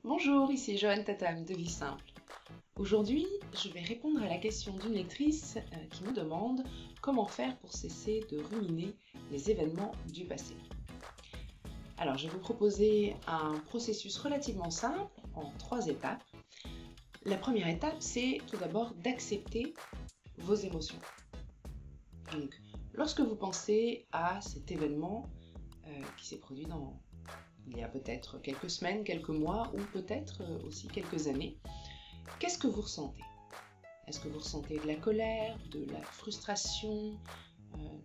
Bonjour, ici Joanne Tatam de Vie Simple. Aujourd'hui, je vais répondre à la question d'une lectrice qui me demande comment faire pour cesser de ruminer les événements du passé. Alors, je vais vous proposer un processus relativement simple en 3 étapes. La première étape, c'est tout d'abord d'accepter vos émotions. Donc, lorsque vous pensez à cet événement qui s'est produit il y a peut-être quelques semaines, quelques mois ou peut-être aussi quelques années, qu'est-ce que vous ressentez? Est-ce que vous ressentez de la colère, de la frustration,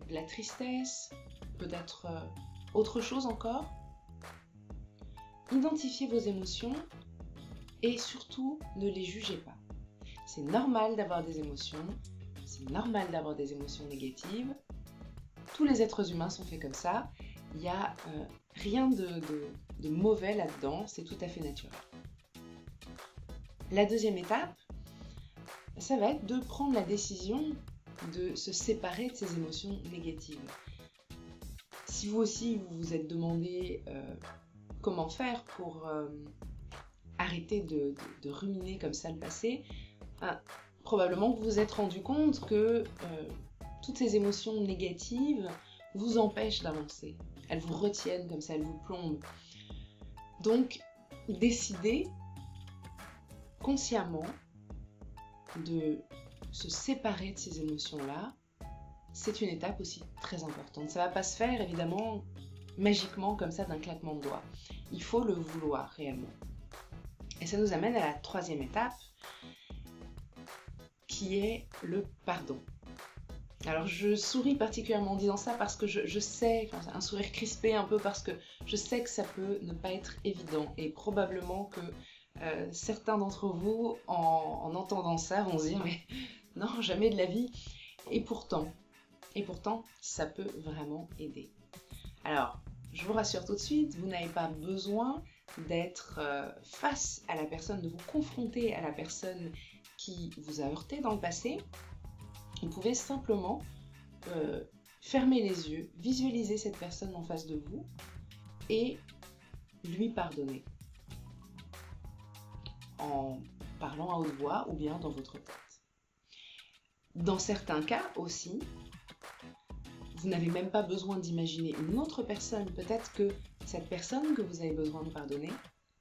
de la tristesse, peut-être autre chose encore? Identifiez vos émotions et surtout ne les jugez pas. C'est normal d'avoir des émotions, c'est normal d'avoir des émotions négatives. Tous les êtres humains sont faits comme ça. Il n'y a rien de mauvais là-dedans, c'est tout à fait naturel. La deuxième étape, ça va être de prendre la décision de se séparer de ces émotions négatives. Si vous aussi vous vous êtes demandé comment faire pour arrêter de ruminer comme ça le passé, probablement que vous vous êtes rendu compte que toutes ces émotions négatives vous empêchent d'avancer. Elles vous retiennent comme ça, elles vous plombent. Donc, décidez consciemment de se séparer de ces émotions-là. C'est une étape aussi très importante. Ça ne va pas se faire, évidemment, magiquement, comme ça, d'un claquement de doigts. Il faut le vouloir réellement. Et ça nous amène à la troisième étape, qui est le pardon. Alors je souris particulièrement en disant ça parce que je sais, un sourire crispé un peu parce que je sais que ça peut ne pas être évident et probablement que certains d'entre vous en entendant ça vont se dire mais non, jamais de la vie. Et pourtant ça peut vraiment aider. Alors je vous rassure tout de suite, vous n'avez pas besoin d'être face à la personne, de vous confronter à la personne qui vous a heurté dans le passé. Vous pouvez simplement fermer les yeux, visualiser cette personne en face de vous et lui pardonner en parlant à haute voix ou bien dans votre tête. Dans certains cas aussi, vous n'avez même pas besoin d'imaginer une autre personne. Peut-être que cette personne que vous avez besoin de pardonner,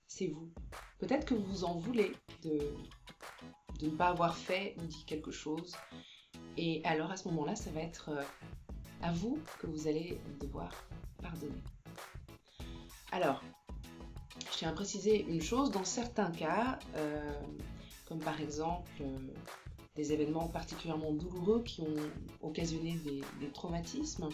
c'est vous. Peut-être que vous en voulez de ne pas avoir fait ou dit quelque chose. Et alors à ce moment-là, ça va être à vous que vous allez devoir pardonner. Alors, je tiens à préciser une chose, dans certains cas, comme par exemple des événements particulièrement douloureux qui ont occasionné des traumatismes,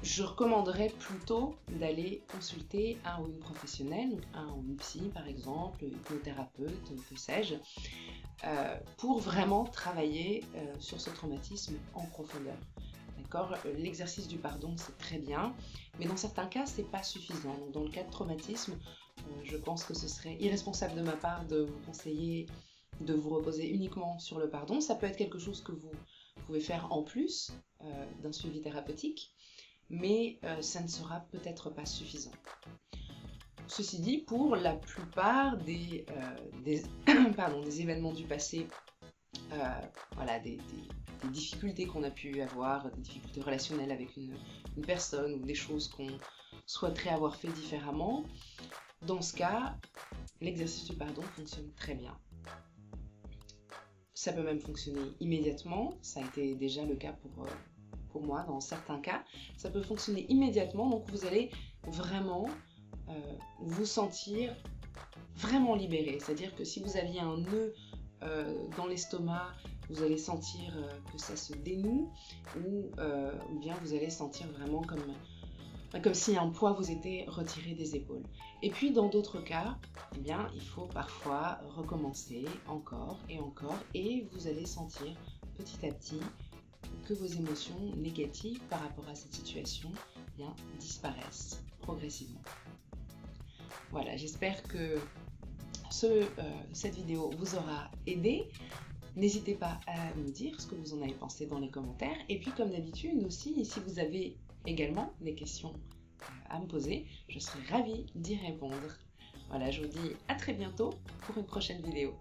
je recommanderais plutôt d'aller consulter un ou une professionnelle, donc un ou une psy par exemple, hypnothérapeute, que sais-je, pour vraiment travailler sur ce traumatisme en profondeur. D'accord ? L'exercice du pardon, c'est très bien, mais dans certains cas, c'est pas suffisant. Donc, dans le cas de traumatisme, je pense que ce serait irresponsable de ma part de vous conseiller de vous reposer uniquement sur le pardon. Ça peut être quelque chose que vous pouvez faire en plus d'un suivi thérapeutique, mais ça ne sera peut-être pas suffisant. Ceci dit, pour la plupart des événements du passé, voilà, des difficultés qu'on a pu avoir, des difficultés relationnelles avec une personne ou des choses qu'on souhaiterait avoir fait différemment, dans ce cas, l'exercice du pardon fonctionne très bien. Ça peut même fonctionner immédiatement, ça a été déjà le cas pour moi dans certains cas. Ça peut fonctionner immédiatement, donc vous allez vraiment vous sentir vraiment libéré. C'est-à-dire que si vous aviez un nœud dans l'estomac, vous allez sentir que ça se dénoue ou bien vous allez sentir vraiment comme si un poids vous était retiré des épaules. Et puis dans d'autres cas, eh bien, il faut parfois recommencer encore et vous allez sentir petit à petit que vos émotions négatives par rapport à cette situation eh bien, disparaissent progressivement. Voilà, j'espère que cette vidéo vous aura aidé. N'hésitez pas à me dire ce que vous en avez pensé dans les commentaires. Et puis comme d'habitude aussi, si vous avez également des questions à me poser, je serai ravie d'y répondre. Voilà, je vous dis à très bientôt pour une prochaine vidéo.